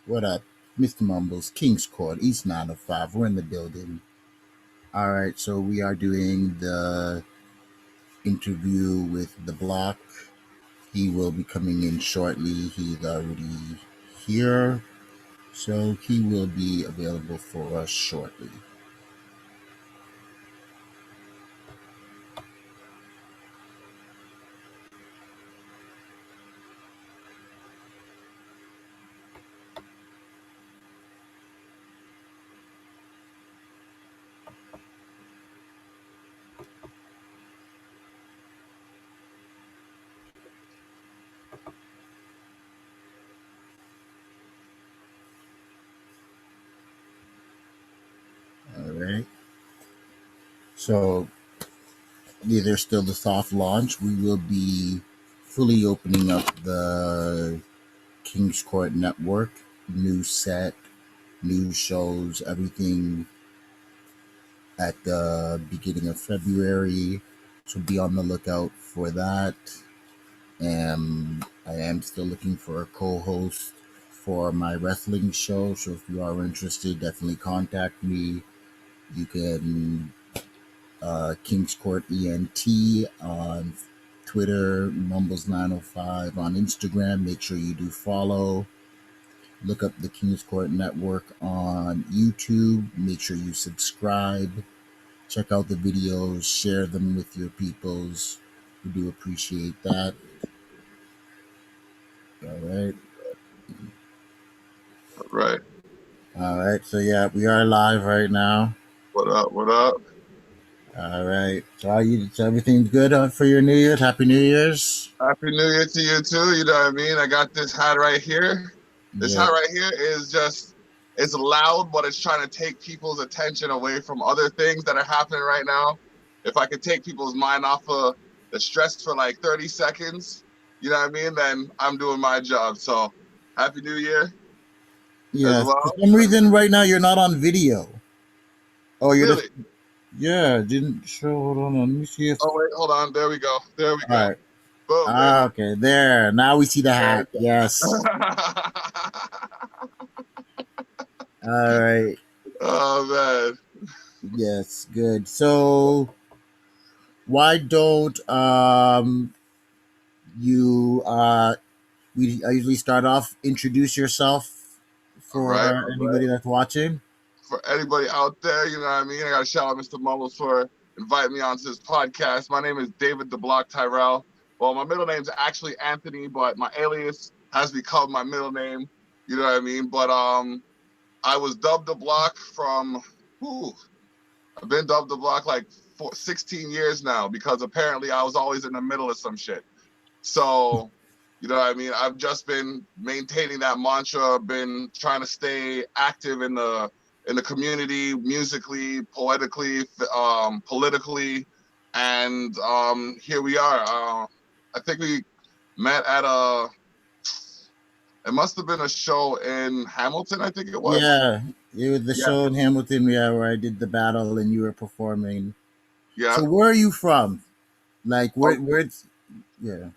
What up? Mr. Mumbles, King's Court, East 905. We're in the building. All right, so we are doing the interview with daBlock. He will be coming in shortly. He's already here, so he will be available for us shortly. All right. So there's still the soft launch. We will be fully opening up the King's Court network, new set, new shows, everything at the beginning of February. So be on the lookout for that. And I am still looking for a co-host for my wrestling show. So if you are interested, definitely contact me. You can King's Court ENT on Twitter, Mumbles905 on Instagram. Make sure you do follow. Look up the King's Court Network on YouTube. Make sure you subscribe. Check out the videos. Share them with your peoples. We do appreciate that. All right. Right. All right. So yeah, we are live right now. What up? What up? All right. So are you? So everything's good for your New Year's? Happy New Year's. Happy New Year to you too. You know what I mean? I got this hat right here. This Yeah. hat right here is just, it's loud, but it's trying to take people's attention away from other things that are happening right now. If I could take people's mind off of the stress for like 30 seconds, you know what I mean? Then I'm doing my job. So Happy New Year as Yes. For well. some reason, right now you're not on video. Oh, you're just Really? yeah. Didn't show. Hold on. Let me see if. Oh, wait, hold on. There we go. There we All go. right. Boom, baby. Ah, okay. There. Now we see the There hat. we Yes. go. All right. Oh man. Yes. Good. So why don't you I usually start off introduce yourself All right, for all right. anybody that's watching. For anybody out there, you know what I mean? I got to shout out Mr. Mumbles for inviting me onto this podcast. My name is David daBlock Tyrell. Well, my middle name's actually Anthony, but my alias has become my middle name. You know what I mean? But I was dubbed daBlock from, whew, I've been dubbed daBlock like 16 years now because apparently I was always in the middle of some shit. So, you know what I mean? I've just been maintaining that mantra, been trying to stay active in the community, musically, poetically, politically, and here we are. I think we met at it must have been a show in Hamilton, I think it was. Yeah, it was the Yeah, show in Hamilton, yeah, where I did the battle and you were performing. yeah. So where are you from? Like Oh, where's yeah.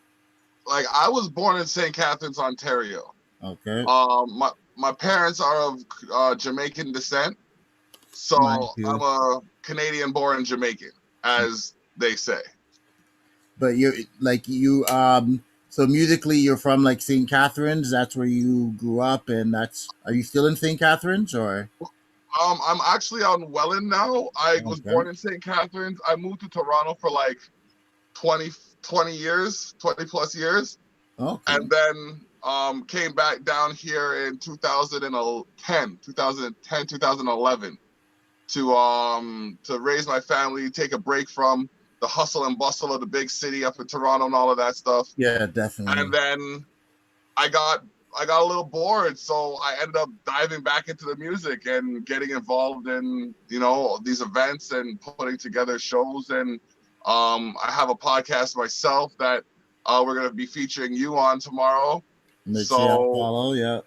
like I was born in St. Catharines, Ontario. Okay. My parents are of Jamaican descent. Mine So I'm too. a Canadian born Jamaican, as they say. But you're like you so musically you're from like St. Catharines, that's where you grew up and that's are you still in St. Catharines or I'm actually on Welland now. I was okay. born in St. Catharines. I moved to Toronto for like 20 years, 20 plus years. Okay. And then came back down here in 2010, 2011 to raise my family, take a break from the hustle and bustle of the big city up in Toronto and all of that stuff. Yeah, definitely. And then I got I got a little bored, so I ended up diving back into the music and getting involved in these events and putting together shows. And I have a podcast myself that we're gonna be featuring you on tomorrow. Make sure y'all So follow, yeah.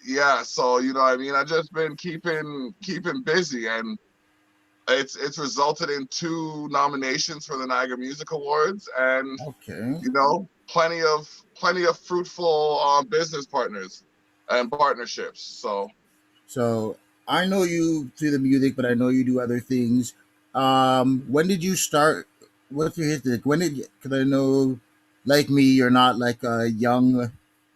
yeah, so you know what I mean. I've just been keeping busy, and it's resulted in 2 nominations for the Niagara Music Awards, and Okay. plenty of fruitful business partners. and partnerships. So I know you through the music, but I know you do other things. When did you start? What's your history? When did? Because I know, like me, you're not like a young,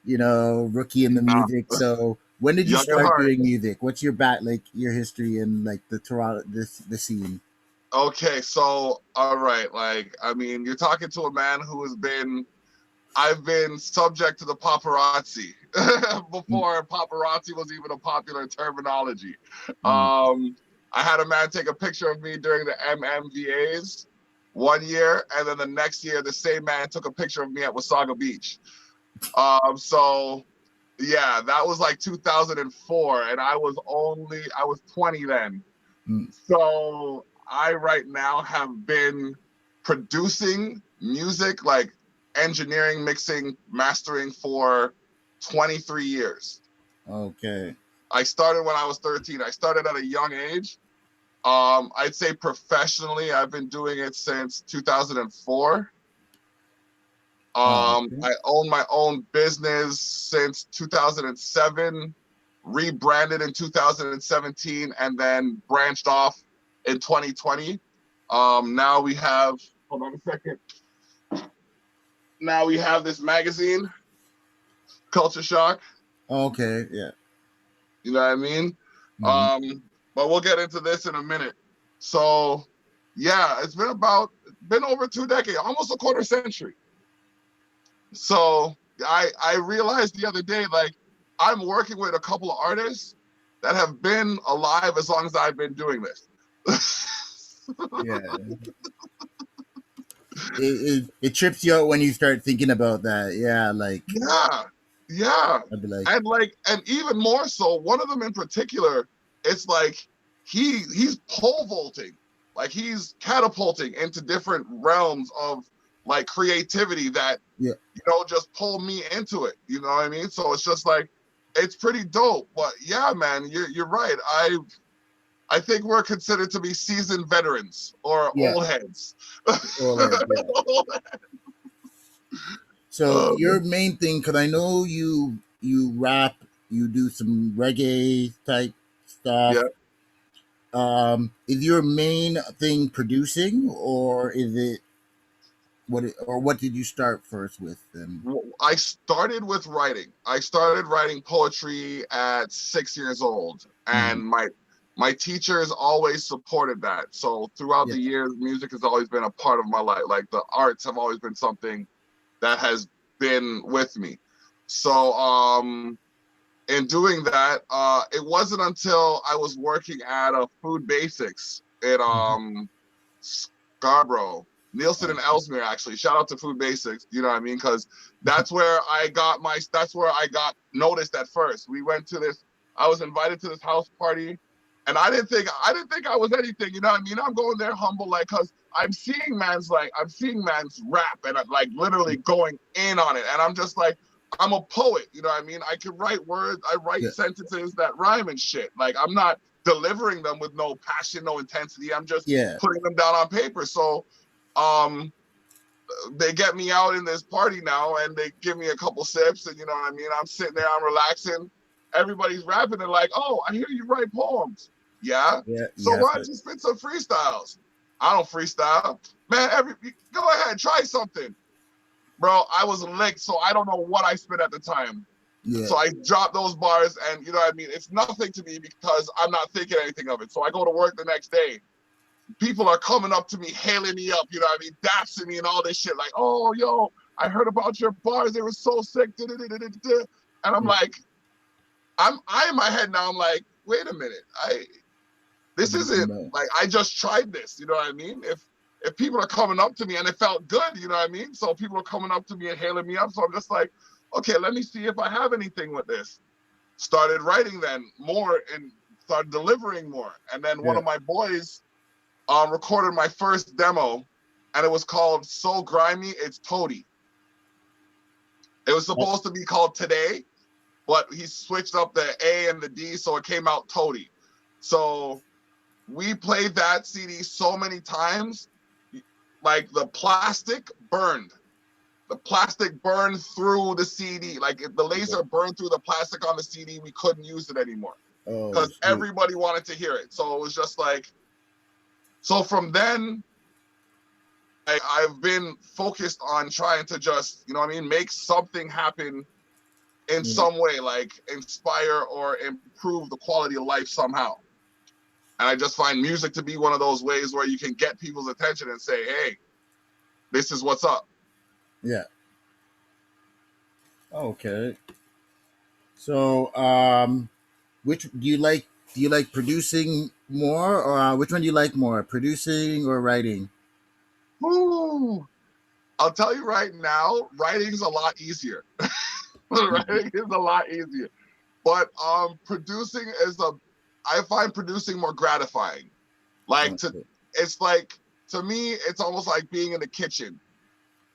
rookie in the uh, music. So when did you young at start heart. doing music? What's your like your history in like the Toronto the scene? Okay, so all right, like I mean, you're talking to a man who has been. I've been subject to the paparazzi Mm, before paparazzi was even a popular terminology. mm. I had a man take a picture of me during the MMVAs one year, and then the next year, the same man took a picture of me at Wasaga Beach. So yeah, that was like 2004, and I was 20 then. Mm. So I right now have been producing music, like engineering, mixing, mastering for 23 years. Okay. I started when I was 13. I started at a young age. I'd say professionally, I've been doing it since 2004. Okay. I own my own business since 2007, rebranded in 2017, and then branched off in 2020. Now we have, hold on a second. Now we have this magazine, Culture Shock. Okay. Yeah. You know what I mean? Hmm. Um, but we'll get into this in a minute. So, yeah, it's been over 2 decades, almost a quarter century. So I realized the other day, like I'm working with a couple of artists that have been alive as long as I've been doing this. Yeah. It trips you out when you start thinking about that. Yeah. Like Yeah, yeah. I'd be like, And even more so, one of them in particular, it's like he's pole vaulting, like he's catapulting into different realms of like creativity that yeah. just pull me into it. You know what I mean? So it's just like it's pretty dope. But yeah, man, you're right. I think we're considered to be seasoned veterans or Yeah. old heads. All right. Yeah. So your main thing, because I know you rap, you do some reggae type Yeah. stuff. Is your main thing producing, or is it or what did you start first with? And I started with writing. I started writing poetry at 6 years old, and mhm. my teachers always supported that. So throughout Yeah. the years, music has always been a part of my life. Like the arts have always been something that has been with me. So in doing that, it wasn't until I was working at a Food Basics in Mhm. Scarborough, Nielsen and Ellesmere. Actually, shout out to Food Basics. You know what I mean? Because that's where I got noticed at first. We went to this. I was invited to this house party, and I didn't think I was anything. You know what I mean? I'm going there humble, like, cause I'm seeing man's rap and like literally going in on it, and I'm just like, I'm a poet, you know what I mean? I can write words, I write Yeah. sentences that rhyme and shit. Like I'm not delivering them with no passion, no intensity. I'm just Yeah. putting them down on paper. So um they get me out in this party now and they give me a couple sips and you know what I mean? I'm sitting there, I'm relaxing. Everybody's rapping and like, oh, I hear you write poems. Yeah. Yeah. So Yes. why don't you spit some freestyles? I don't freestyle. Man, go ahead, try something. Bro, I was licked, so I don't know what I spit at the time. Yeah. So I dropped those bars, and you know what I mean? It's nothing to me because I'm not thinking anything of it. So I go to work the next day. People are coming up to me, hailing me up, you know what I mean? Dapping me and all this shit. Like, oh, yo, I heard about your bars. They were so sick. And I'm Yeah. like, I in my head now, I'm like, wait a minute. This isn't No. like I just tried this, you know what I mean? If people are coming up to me and it felt good, you know what I mean? So people are coming up to me and hailing me up. So I'm just like, okay, let me see if I have anything with this. Started writing then more and started delivering more. And then one Yeah. of my boys recorded my first demo and it was called So Grimy It's Toady. It was Oh, supposed to be called Today, but he switched up the A and the D, so it came out Toady. So we played that CD so many times, like the plastic burned. the plastic burned through the CD. Like if the laser burned through the plastic on the CD, we couldn't use it anymore because everybody wanted to hear it. So it was just like, so from then, I've been focused on trying to just, you know what I mean, make something happen in some way, like inspire or improve the quality of life somehow. And I just find music to be one of those ways where you can get people's attention and say, hey, this is what's up. Yeah. Okay. So, which do you like? Do you like producing more, or which one do you like more, producing or writing? Ooh, I'll tell you right now, writing's a lot easier. Writing is a lot easier. But producing I find producing more gratifying. Like it's like, to me, it's almost like being in the kitchen.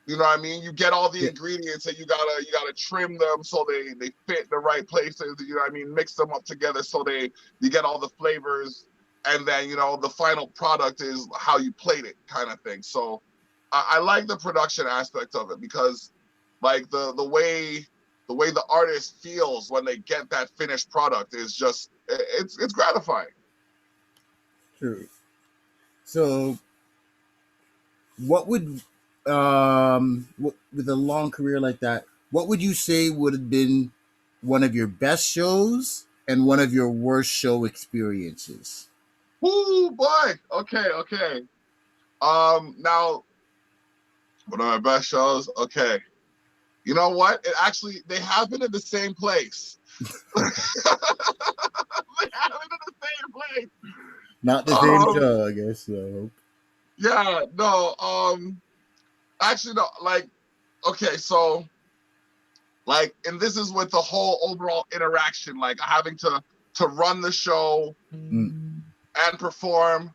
You know what I mean? You get all the ingredients and you gotta trim them so they fit the right places. You know what I mean? Mix them up together so you get all the flavors, and then the final product is how you plate it, kind of thing. So I like the production aspect of it because, like the way the artist feels when they get that finished product is just it's gratifying. True. So, what would with a long career like that, what would you say would have been one of your best shows and one of your worst show experiences? Ooh, boy. Okay. Now, one of my best shows. Okay. You know what? They happen in the same place. They happen in the same place. Not the same show, I guess so. Yeah, no. Actually, no. Like, okay, so, like, and this is with the whole overall interaction, like having to run the show and perform.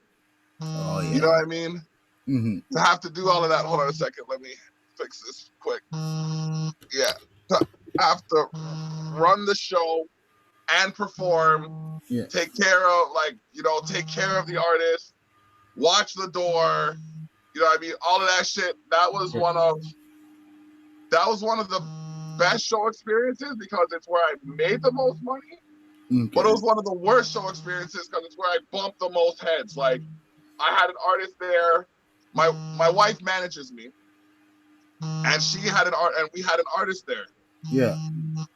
Oh yeah. You know what I mean? Mm-hmm. To have to do all of that. Hold on a second. Let me fix this quick. Yeah. To have to run the show and perform. Yeah. Take care of take care of the artist. Watch the door. You know what I mean? All of that shit. That was one of the best show experiences because it's where I made the most money. Okay. But it was one of the worst show experiences because it's where I bumped the most heads. Like, I had an artist there. My wife manages me, and we had an artist there. Yeah.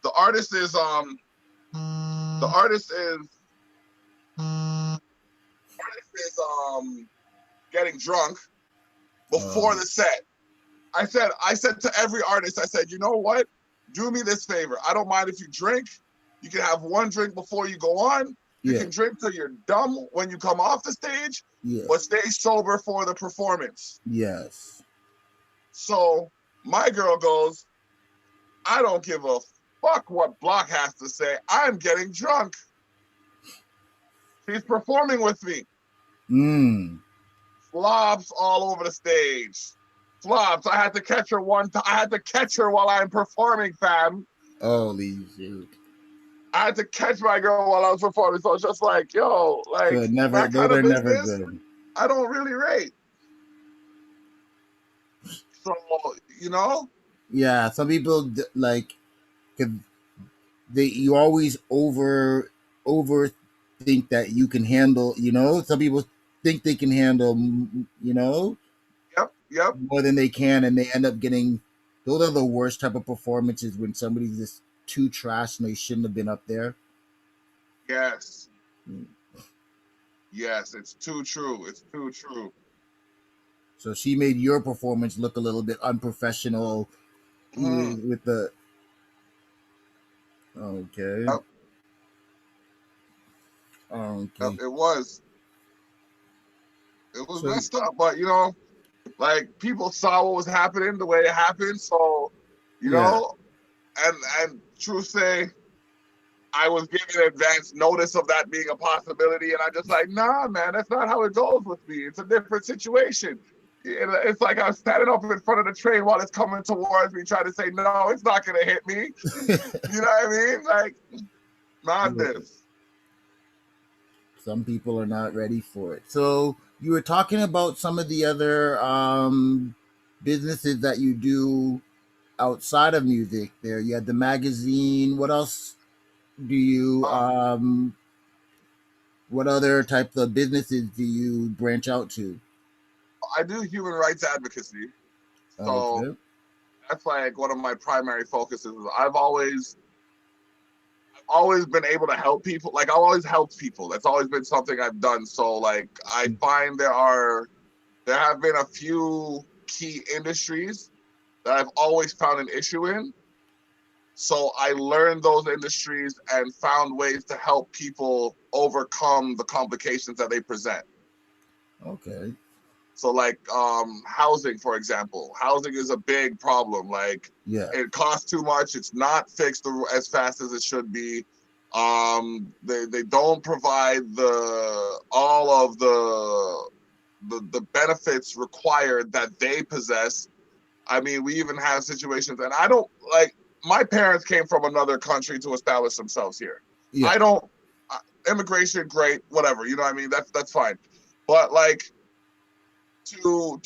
The artist is getting drunk before the set. I said to every artist, I said, you know what? Do me this favor. I don't mind if you drink. You can have one drink before you go on. You can drink till you're dumb when you come off the stage, but stay sober for the performance. Yes. So my girl goes, I don't give a fuck what Block has to say. I'm getting drunk. She's performing with me. Flops all over the stage. Flops. I had to catch her I had to catch her while I'm performing, fam. Holy shit. I had to catch my girl while I was performing. So it's just like, yo, like, so never good. I don't really rate. So, Yeah, some people like, you always overthink that you can handle. Some people think they can handle. Yep. More than they can, and they end up getting. Those are the worst type of performances when somebody's just too trash and they shouldn't have been up there. Yes. Yes, it's too true. It's too true. So she made your performance look a little bit unprofessional with the. Okay. Yep. Okay. Yep, it was messed up, but like, people saw what was happening the way it happened. So, and truth say, I was given advance notice of that being a possibility, and I'm just like, nah, man, that's not how it goes with me. It's a different situation. It's like I'm standing up in front of the train while it's coming towards me, trying to say, no, it's not going to hit me. You know what I mean? Like, madness. Some people are not ready for it. So you were talking about some of the other businesses that you do. outside of music there? You had the magazine. What else do you Uh, what other type of businesses do you branch out to? I do human rights advocacy, so Okay. that's like one of my primary focuses. I've always been able to help people. Like I've always helped people. That's always been something I've done. So like I find there have been a few key industries that I've always found an issue in. So I learned those industries and found ways to help people overcome the complications that they present. Okay. So like housing, for example, housing is a big problem. Like Yeah. it costs too much. It's not fixed as fast as it should be. They don't provide all of the benefits required that they possess. I mean, we even have situations, and I don't like. My parents came from another country to establish themselves here. Yeah. I don't immigration, great, whatever. You know what I mean? That's fine. But like to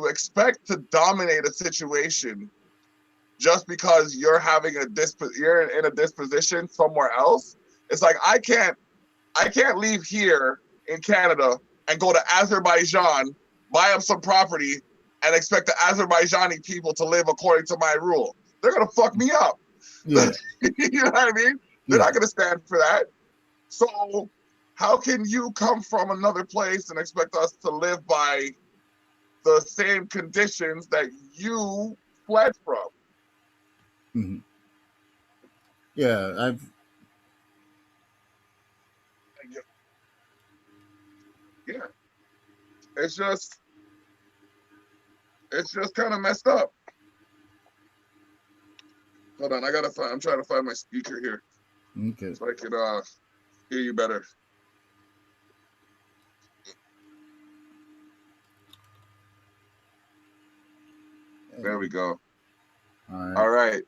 expect to dominate a situation just because you're in a disposition somewhere else. It's like I can't leave here in Canada and go to Azerbaijan, buy up some property, and expect the Azerbaijani people to live according to my rule. They're gonna fuck me up. Yeah. You know what I mean? They're Yeah. not gonna stand for that. So how can you come from another place and expect us to live by the same conditions that you fled from? Hmm. Yeah. Yeah, it's just kind of messed up. Hold on, I'm trying to find my speaker here Okay. so I can hear you better. There we go. All right. All right.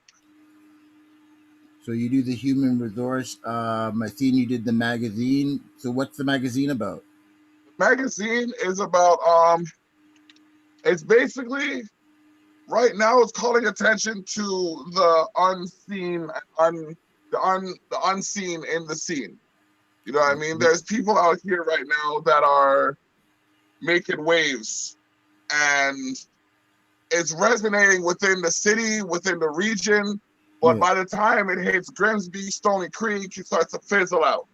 So you do the human resource. I seen you did the magazine. So what's the magazine about? Magazine is about it's basically right now it's calling attention to the unseen the unseen in the scene. You know what I mean? Okay. There's people out here right now that are making waves, and it's resonating within the city, within the region, but Yeah. by the time it hits Grimsby, Stony Creek, it starts to fizzle out.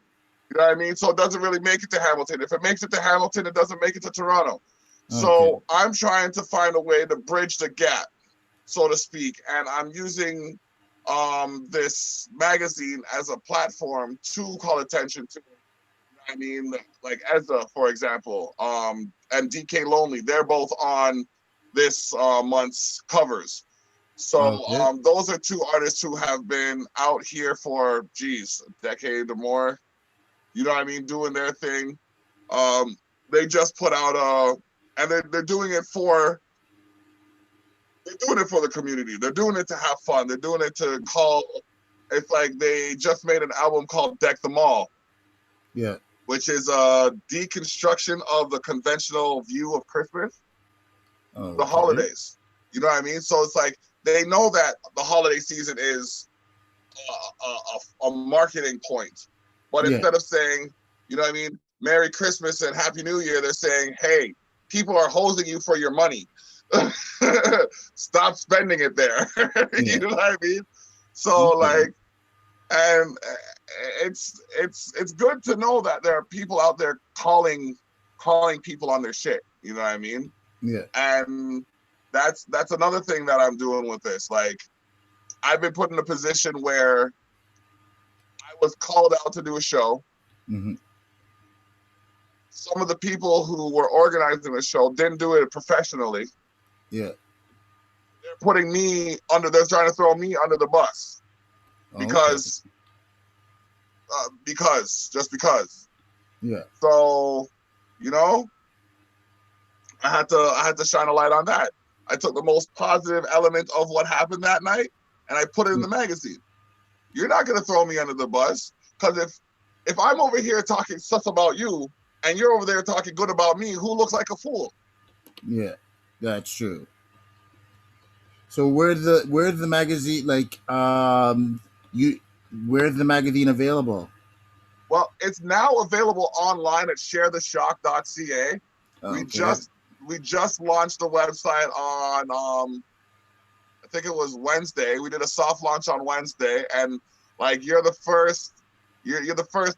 You know what I mean? So it doesn't really make it to Hamilton. If it makes it to Hamilton, it doesn't make it to Toronto. Okay. So I'm trying to find a way to bridge the gap, so to speak, and I'm using this magazine as a platform to call attention to. I mean, like Ezra, for example, and DK Lonely, they're both on this month's covers. So Okay. those are two artists who have been out here for, geez, a decade or more. You know what I mean? Doing their thing. They just put out and they're doing it for the community. They're doing it to have fun. They're doing it to call. It's like they just made an album called Deck the Mall, Yeah. which is a deconstruction of the conventional view of Christmas, the Okay. holidays. You know what I mean? So it's like they know that the holiday season is a marketing point, but Yeah. instead of saying, you know what I mean, Merry Christmas and Happy New Year, they're saying, hey, people are hosing you for your money. Stop spending it there. You Yeah. know what I mean? So Okay. like, and it's good to know that there are people out there calling people on their shit. You know what I mean? Yeah. And that's another thing that I'm doing with this. Like, I've been put in a position where I was called out to do a show. Hmm. Some of the people who were organizing the show didn't do it professionally. Yeah. They're trying to throw me under the bus Okay. because just because. Yeah. So, you know, I had to shine a light on that. I took the most positive element of what happened that night and I put it in the magazine. You're not gonna throw me under the bus, because if I'm over here talking stuff about you and you're over there talking good about me, who looks like a fool? Yeah. That's true. So where's the magazine like you where's the magazine available? Well, it's now available online at sharetheshock.ca. We Okay. just we just launched the website on I think it was Wednesday. We did a soft launch on Wednesday, and like you're the first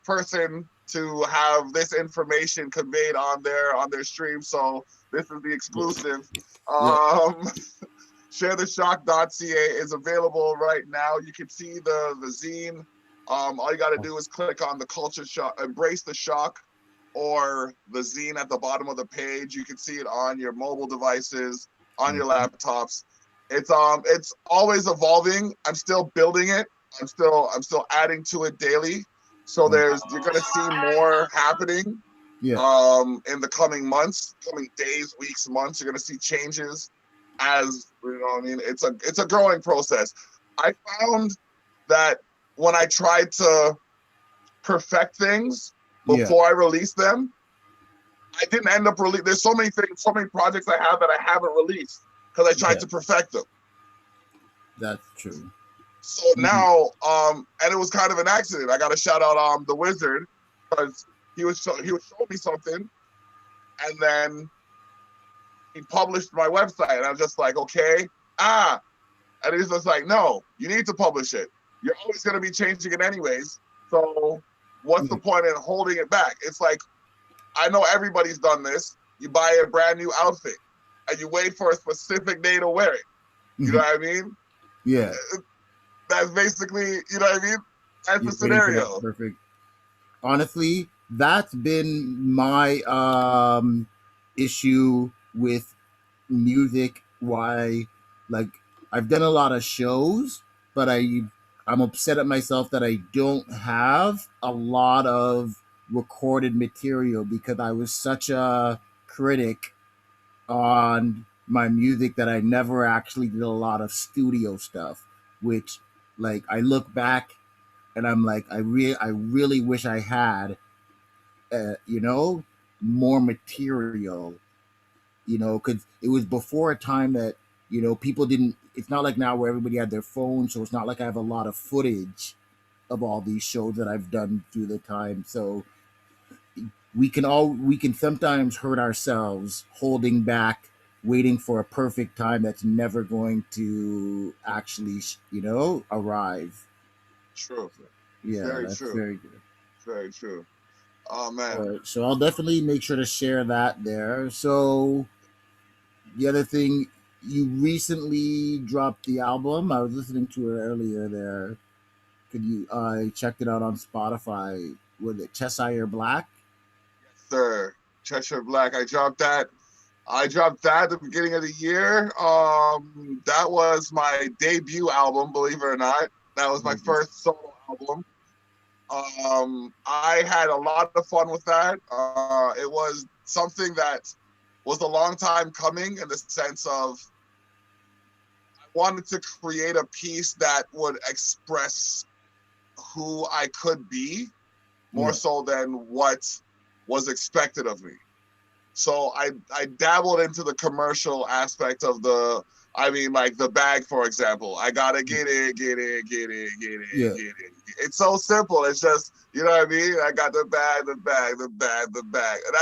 person to have this information conveyed on their stream. So this is the exclusive. Yeah. Um, sharetheshock.ca is available right now. You can see the zine. All you got to do is click on the culture shock, embrace the shock, or the zine at the bottom of the page. You can see it on your mobile devices, on your laptops. It's always evolving. I'm still building it. I'm still adding to it daily. So you're gonna see more happening Yeah. in the coming months, coming days, weeks, months. You're gonna see changes as you know what I mean. It's a growing process. I found that when I tried to perfect things Yeah. before I release them, I didn't end up releasing. There's so many things, so many projects I have that I haven't released because I tried Yeah. to perfect them. That's true. So now, and it was kind of an accident. I got to shout out the wizard because he was showing me something, and then he published my website, and I was just like, okay, and he's just like, no, you need to publish it. You're always going to be changing it anyways. So what's the point in holding it back? It's like, I know everybody's done this. You buy a brand new outfit and you wait for a specific day to wear it. You know what I mean? Yeah. That's basically, you know what I mean? That's the You're waiting for that scenario. perfect. Honestly, that's been my issue with music. Why, like, I've done a lot of shows, but I'm upset at myself that I don't have a lot of recorded material because I was such a critic on my music that I never actually did a lot of studio stuff, which like I look back and I'm like I really wish I had you know, more material, you know, because it was before a time that, you know, people didn't, it's not like now where everybody had their phone. So it's not like I have a lot of footage of all these shows that I've done through the time. So we can sometimes hurt ourselves holding back, waiting for a perfect time that's never going to actually, you know, arrive. True. Yeah, Very that's true. very good. Very true. Oh, man. So I'll definitely make sure to share that there. So the other thing, you recently dropped the album. I was listening to it earlier there. Could you? I checked it out on Spotify. Was it Cheshire Black? Yes, sir. Cheshire Black. I dropped that at the beginning of the year. That was my debut album, believe it or not. That was my first solo album. I had a lot of fun with that. It was something that was a long time coming in the sense of I wanted to create a piece that would express who I could be more so than what was expected of me. So I dabbled into the commercial aspect of I mean, like the bag, for example. I gotta get it, get it, get it, get it, Yeah. get it. It's so simple. It's just, you know what I mean? I got the bag, the bag, the bag, the bag. And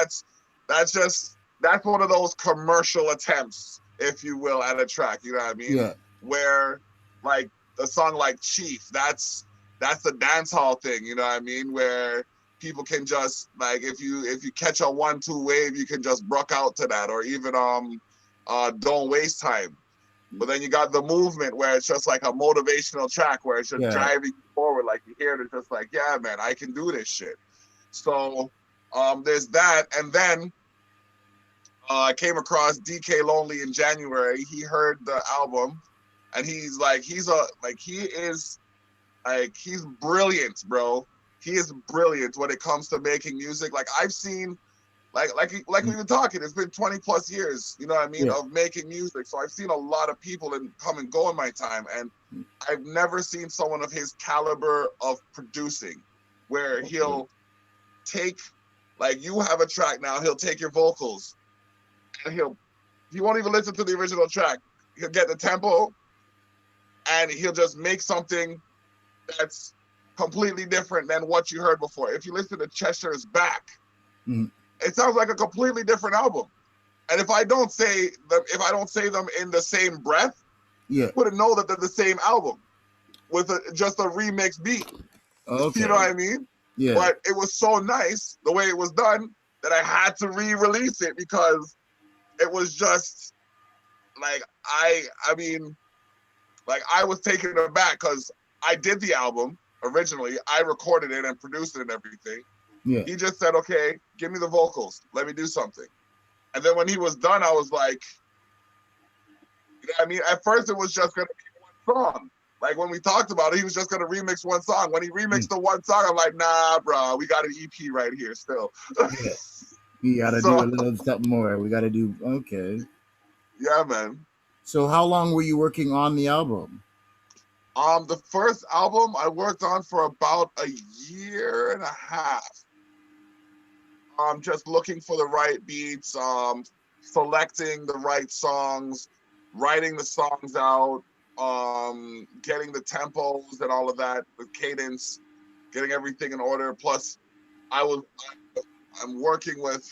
that's one of those commercial attempts, if you will, at a track. You know what I mean? Yeah. Where like a song like Chief, that's the dance hall thing. You know what I mean? Where people can just like if you catch a 1-2 wave, you can just brook out to that, or even don't waste time. But then you got the movement where it's just like a motivational track where it's just driving you forward, like you hear it, it's just like, yeah, man, I can do this shit. So there's that, and then I came across DK Lonely in January. He heard the album, and he's brilliant, bro. He is brilliant when it comes to making music. Like I've seen, like we've been talking, it's been 20 plus years, you know what I mean, of making music. So I've seen a lot of people come and go in my time, and I've never seen someone of his caliber of producing, where he'll take, like you have a track now, he'll take your vocals, and he won't even listen to the original track. He'll get the tempo, and he'll just make something that's completely different than what you heard before. If you listen to Cheshire's Back, it sounds like a completely different album. And if I don't say them in the same breath, Yeah. you wouldn't know that they're the same album with just a remix beat. Okay. You know what I mean? Yeah. But it was so nice the way it was done that I had to re-release it because it was just like I mean, like I was taken aback because I did the album originally. I recorded it and produced it and everything. Yeah. He just said, "Okay, give me the vocals. Let me do something." And then when he was done, I was like, you know what I mean? At first, it was just gonna be one song. Like when we talked about it, he was just gonna remix one song. When he remixed the one song, I'm like, nah, bro, we got an EP right here still. Yeah. You gotta do a little something more. We gotta do okay. Yeah, man. So how long were you working on the album? The first album I worked on for about a year and a half. Just looking for the right beats, selecting the right songs, writing the songs out, getting the tempos and all of that, the cadence, getting everything in order. Plus, I'm working with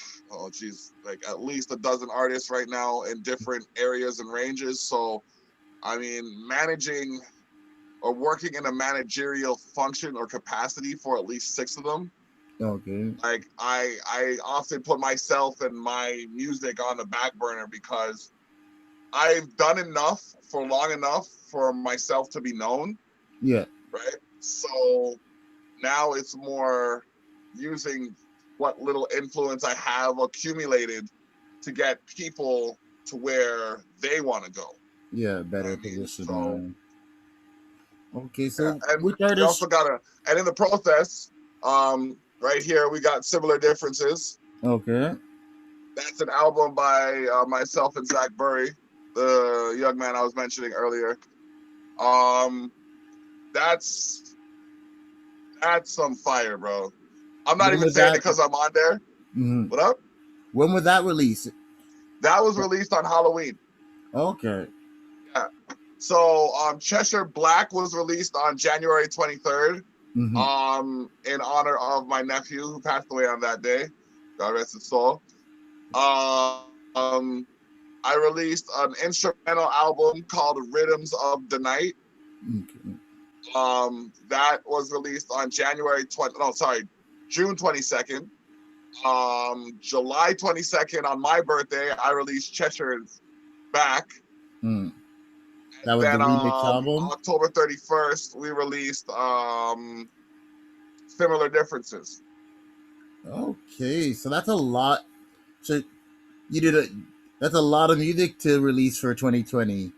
like at least a dozen artists right now in different areas and ranges. So, I mean, managing or working in a managerial function or capacity for at least 6 of them. Okay. Like I often put myself and my music on the back burner because I've done enough for long enough for myself to be known. Yeah. Right. So now it's more using what little influence I have accumulated to get people to where they want to go. Yeah, better position. So, okay, so and which we artists? also gotta, and in the process, right here we got Similar Differences. Okay. That's an album by myself and Zach Burry, the young man I was mentioning earlier. That's some fire, bro. I'm not When even was saying it that? because I'm on there. Mm-hmm. What up? When was that released? That was released on Halloween. Okay. Yeah. So Cheshire Black was released on January 23rd. In honor of my nephew who passed away on that day. God rest his soul. I released an instrumental album called Rhythms of the Night. Okay. That was released on June 22nd. July 22nd, on my birthday, I released Cheshire's Back. That was the Then remix album? October 31st, we released Similar Differences. Okay, so that's a lot. So you did that's a lot of music to release for 2020.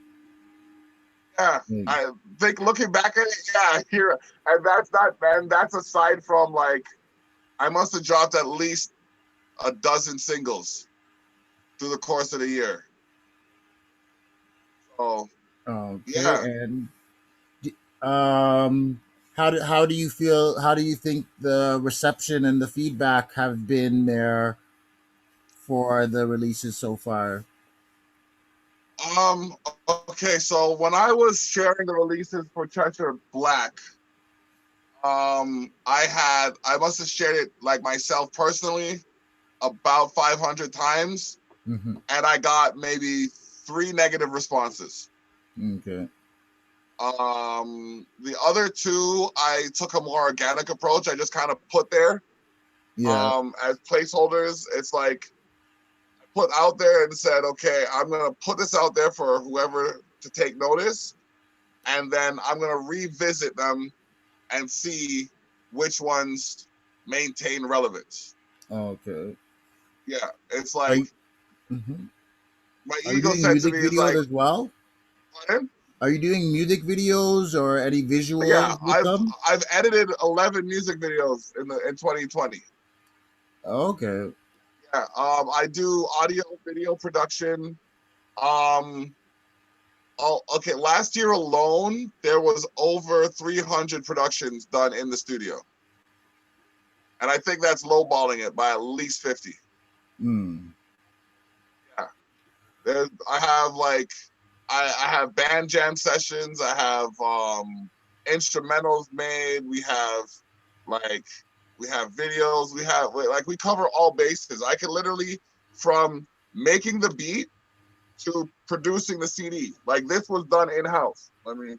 Yeah, I think looking back at it, yeah, here, and that's not, man, that's aside from like, I must have dropped at least a dozen singles through the course of the year. So, Okay, yeah. and how do you feel? How do you think the reception and the feedback have been there for the releases so far? Okay, so when I was sharing the releases for Cheshire Black, I must have shared it like myself personally about 500 times, and I got maybe 3 negative responses. Okay. The other 2, I took a more organic approach. I just kind of put there, as placeholders. It's like I put out there and said, okay, I'm gonna put this out there for whoever to take notice, and then I'm gonna revisit them and see which ones maintain relevance. Okay. Yeah, it's Are like you, mm-hmm. my Are you ego doing said to music me, "Is videos like, as well? pardon?" Are you doing music videos or any Yeah, visuals with them? I've edited 11 music videos in 2020. Okay. Yeah, I do audio video production. Um, oh, okay. Last year alone, there was over 300 productions done in the studio, and I think that's lowballing it by at least 50. Yeah, I have like I have band jam sessions. I have instrumentals made. We have like we have videos. We cover all bases. I can literally from making the beat to producing the CD. Like this was done in house. Mm.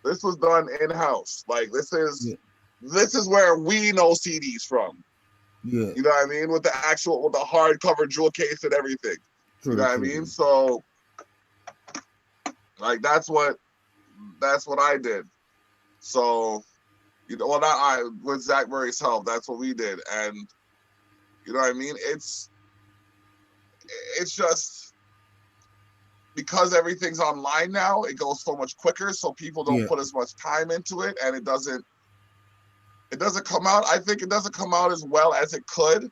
This was done in house. Like Yeah. this is where we know CDs from. Yeah. You know what I mean? With the hardcover jewel case and everything. You know True. what I True. mean? So like that's what I did. So well, not I with Zach Murray's help. That's what we did, and you know what I mean. It's just because everything's online now. It goes so much quicker, so people don't Yeah. put as much time into it, and it doesn't come out. I think it doesn't come out as well as it could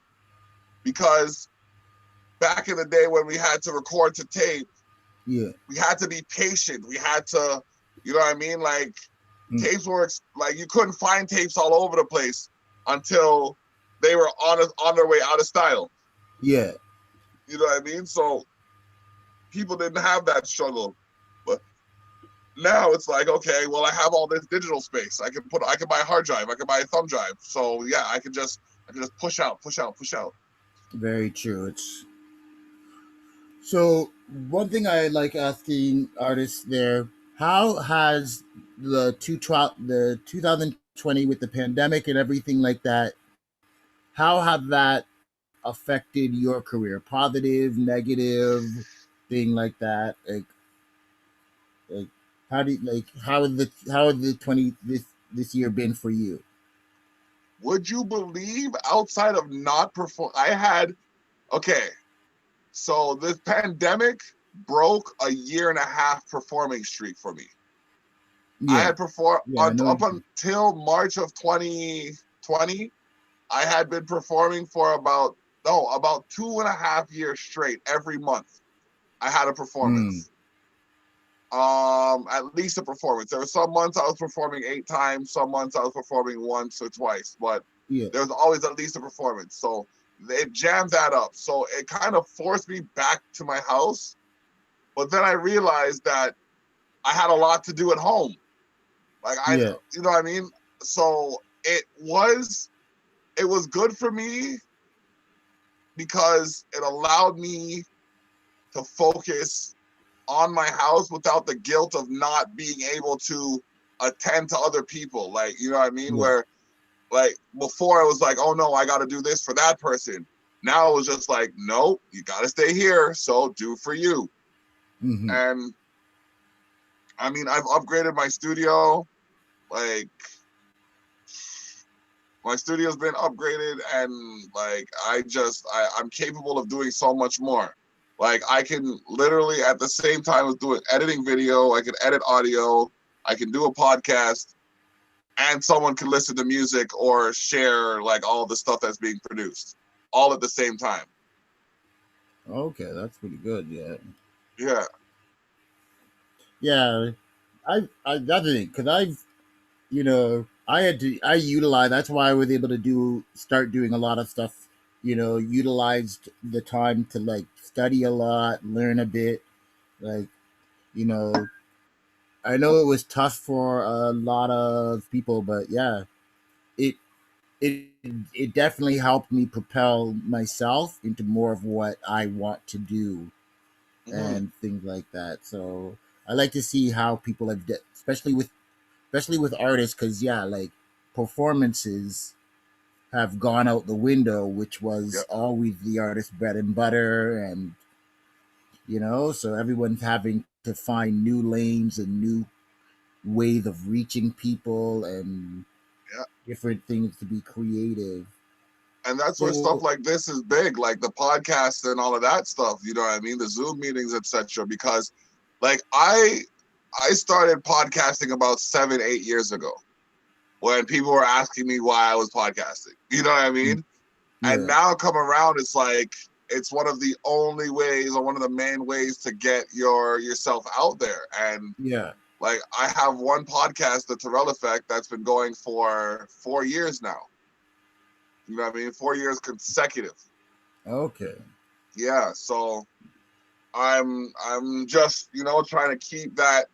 because back in the day when we had to record to tape, Yeah. we had to be patient. We had to, you know what I mean? Like Mm. tapes were like you couldn't find tapes all over the place until they were on their way out of style. Yeah. You know what I mean? So people didn't have that struggle. But now it's like, okay, well, I have all this digital space. I can buy a hard drive. I can buy a thumb drive. So yeah, I can just push out. Very true. It's so one thing I like asking artists there: how has the 2020 with the pandemic and everything like that? How have that affected your career? Positive, negative, thing like that. Like how has the 20 this year been for you? Would you believe outside of not perform? I had okay. So this pandemic broke a year and a half performing streak for me. I Yeah. had performed Yeah, I know up you. until March of 2020. I had been performing for about 2.5 years straight. Every month, I had a Mm, performance. At least a performance. There were some months I was performing 8 times. Some months I was performing once or twice, but yeah. there was always at least a performance. So it jammed that up. So it kind of forced me back to my house. But then I realized that I had a lot to do at home. Like Yeah. you know what I mean? So it was good for me because it allowed me to focus on my house without the guilt of not being able to attend to other people. Like, you know what I mean? Yeah. Where like before it was like, oh no, I got to do this for that person. Now it was just like, no, you got to stay here. So do for you. Hmm. And I mean, I've upgraded my studio. Like my studio's been upgraded and like I'm capable of doing so much more. Like I can literally at the same time as doing editing video, I can edit audio, I can do a podcast, and someone can listen to music or share like all the stuff that's being produced all at the same time. Okay, that's pretty good. Yeah. Yeah. Yeah. I that's the thing because I had to I utilize that's why I was able to start doing a lot of stuff. Utilized the time to like study a lot, learn a bit. Like you know, I know it was tough for a lot of people, but yeah, it it it definitely helped me propel myself into more of what I want to do Mm-hmm. and things like that. So I like to see how people have, especially with artists, because yeah, like performances have gone out the window, which Yeah. was always the artist's bread and butter, and so everyone's having to find new lanes and new ways of reaching people and Yeah. different things to be creative. And that's where stuff So like this is big, like the podcast and all of that stuff. You know what I mean? The Zoom meetings, etc. Because, like, I started podcasting about 7, 8 years ago when people were asking me why I was podcasting. You know what I mean? And yeah, now come around, it's like it's one of the only ways or one of the main ways to get yourself out there. And yeah, like I have one podcast, the Terrell Effect, that's been going for 4 years now. You know what I mean? 4 years consecutive. okay, Yeah. So I'm just, you know, trying to keep that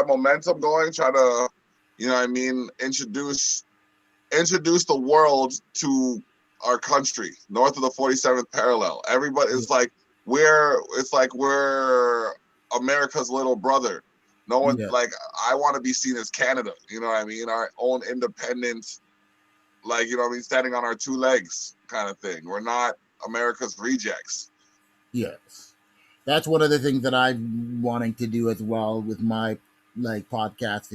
momentum going, try to, you know what I mean, introduce the world to our country, north of the 47th parallel. Everybody is like, we're America's little brother. No one, Yeah. like, I want to be seen as Canada, you know what I mean? Our own independent, like, you know what I mean, standing on our two legs kind of thing. We're not America's rejects. Yes. That's one of the things that I'm wanting to do as well with my like podcast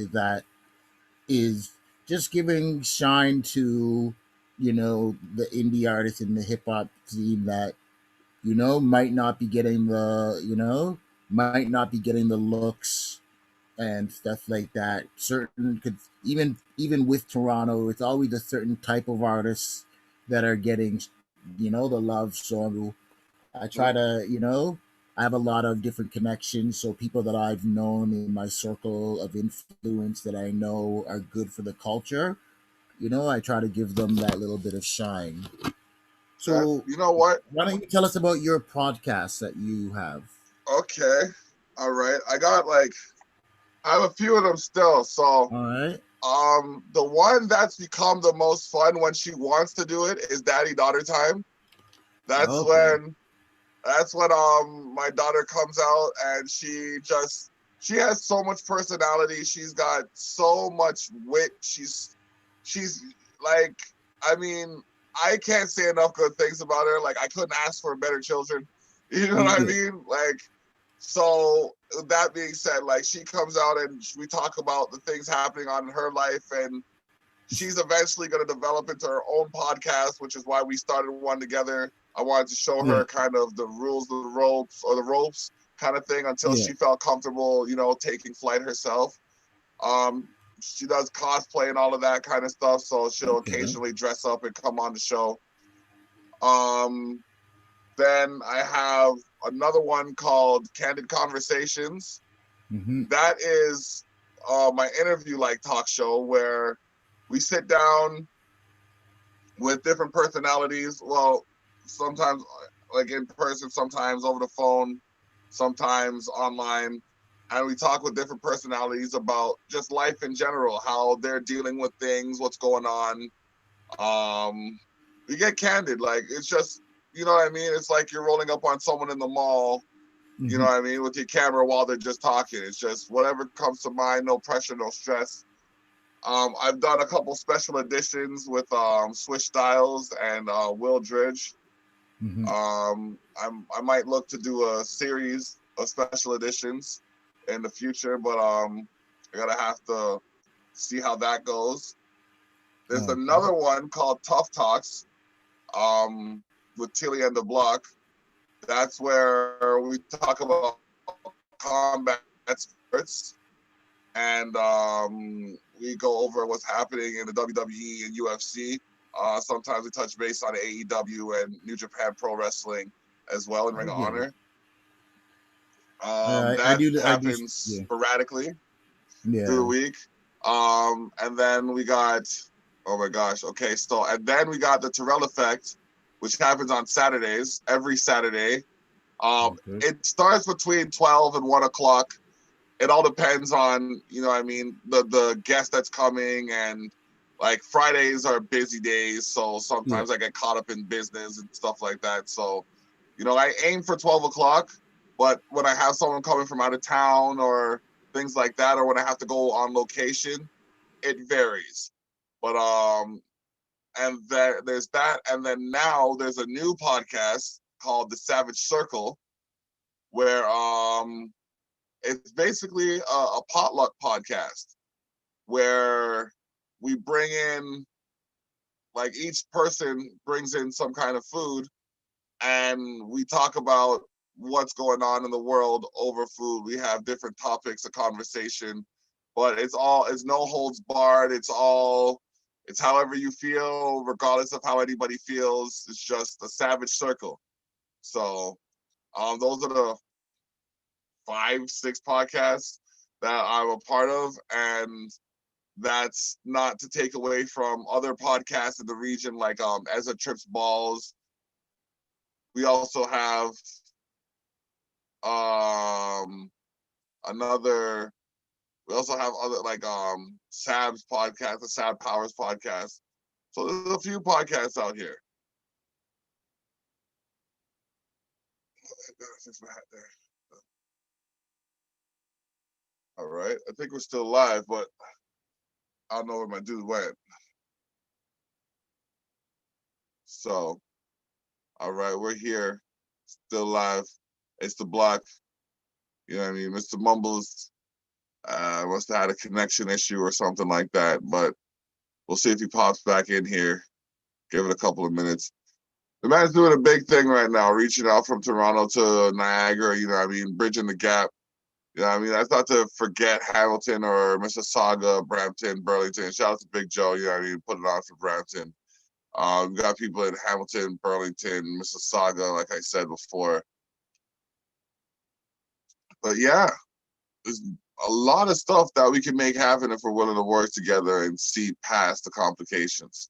is just giving shine to, you know, the indie artists in the hip hop scene that, you know, might not be getting the, you know, might not be getting the looks and stuff like that. Certain could even with Toronto, it's always a certain type of artists that are getting, you know, the love. So I try to, you know, I have a lot of different connections. So people that I've known in my circle of influence that I know are good for the culture, you know, I try to give them that little bit of shine. That's, So you know what? why don't you tell us about your podcast that you have? Okay. All right. I have a few of them still. So, All right. the one that's become the most fun when she wants to do it is daddy daughter time. That's Okay. when my daughter comes out and she has so much personality. She's got so much wit. She's like, I mean, I can't say enough good things about her. Like, I couldn't ask for better children. You know what I Yeah. mean? Like, so that being said, like, she comes out and we talk about the things happening on her life, and she's eventually going to develop into her own podcast, which is why we started one together. I wanted to show Yeah. her kind of the rules, the ropes kind of thing until Yeah. she felt comfortable, you know, taking flight herself. Um, she does cosplay and all of that kind of stuff, so she'll Okay. occasionally dress up and come on the show. Um, then I have another one called Candid Conversations. Mm-hmm. That is my interview like talk show where we sit down with different personalities. Well, sometimes like in person, sometimes over the phone, sometimes online. And we talk with different personalities about just life in general, how they're dealing with things, what's going on. Um, we get candid. Like, it's just, you know what I mean? It's like you're rolling up on someone in the mall, you know Mm-hmm. what I mean, with your camera while they're just talking. It's just whatever comes to mind, no pressure, no stress. I've done a couple special editions with Swish Styles and Will Dridge. Mm-hmm. I might look to do a series of special editions in the future, but I gotta have to see how that goes. There's Okay. another one called Tough Talks um, with Tilly and daBlock. That's where we talk about combat sports and we go over what's happening in the WWE and UFC. Sometimes we touch base on AEW and New Japan Pro Wrestling as well in Ring of Okay. Honor. I That do. I do. happens Yeah. sporadically through the Yeah. week. And then we got, oh my gosh, okay, so and then we got the Terrell Effect, which happens on Saturdays, every Saturday. Okay. It starts between 12 and 1 o'clock. It all depends on, you know what I mean, the guest that's coming, and like Fridays are busy days, so Yeah. sometimes I get caught up in business and stuff like that. So, you know, I aim for 12 o'clock, but when I have someone coming from out of town or things like that, or when I have to go on location, it varies. But and there's that, and then now there's a new podcast called The Savage Circle, where it's basically a potluck podcast where we bring in, like, each person brings in some kind of food and we talk about what's going on in the world over food. We have different topics of conversation, but it's no holds barred. It's however you feel, regardless of how anybody feels. It's just a savage circle. So those are the 5, 6 podcasts that I'm a part of, and that's not to take away from other podcasts in the region, like Ezra Trips Balls. We also have Another. We also have other like Sab's podcast, the Sab Powers podcast. So there's a few podcasts out here. All right, I think we're still live, but I don't know where my dude went. So, all right, we're here, still live. It's the block. You know what I mean? Mr. Mumbles must have had a connection issue or something like that, but we'll see if he pops back in here. Give it a couple of minutes. The man's doing a big thing right now, reaching out from Toronto to Niagara, you know what I mean, bridging the gap. You know what I mean? That's not to forget Hamilton or Mississauga, Brampton, Burlington. Shout out to Big Joe, you know what I mean, put it on for Brampton. We've got people in Hamilton, Burlington, Mississauga, like I said before. But yeah, there's a lot of stuff that we can make happen if we're willing to work together and see past the complications.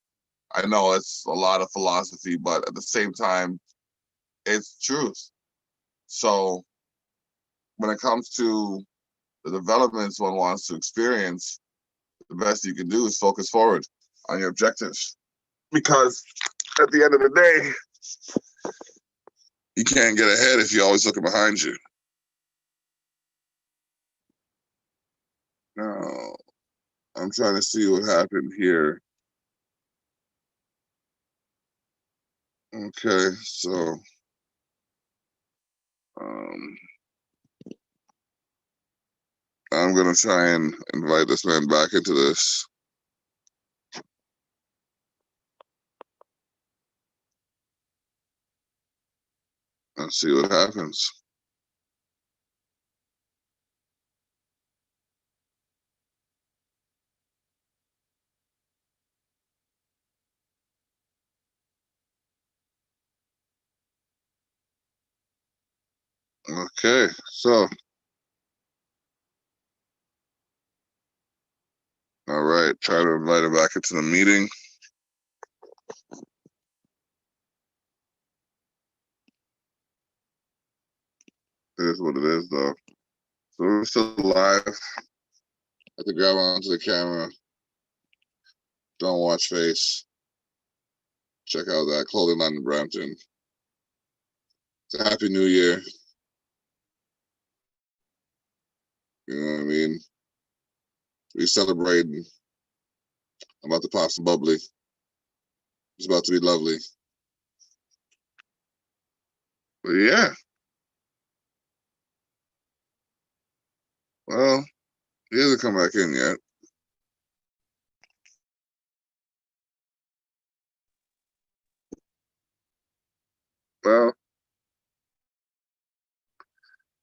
I know it's a lot of philosophy, but at the same time, it's truth. So when it comes to the developments one wants to experience, the best you can do is focus forward on your objectives. Because at the end of the day, you can't get ahead if you're always looking behind you. Now, I'm trying to see what happened here. Okay, so I'm going to try and invite this man back into this. And see what happens. Okay, so. All right, try to invite him back into the meeting. It is what it is, though. So we're still live. I have to grab onto the camera. Don't watch face. Check out that clothing line in Brampton. It's a happy new year. You know what I mean? We celebrating. I'm about to pop some bubbly. It's about to be lovely. But yeah. Well, he hasn't come back in yet. Well,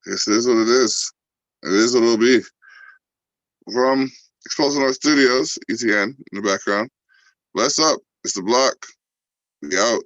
this is what it is. It is what it'll be. From Explosive North Studios, ETN in the background. Bless up. It's the block. We out.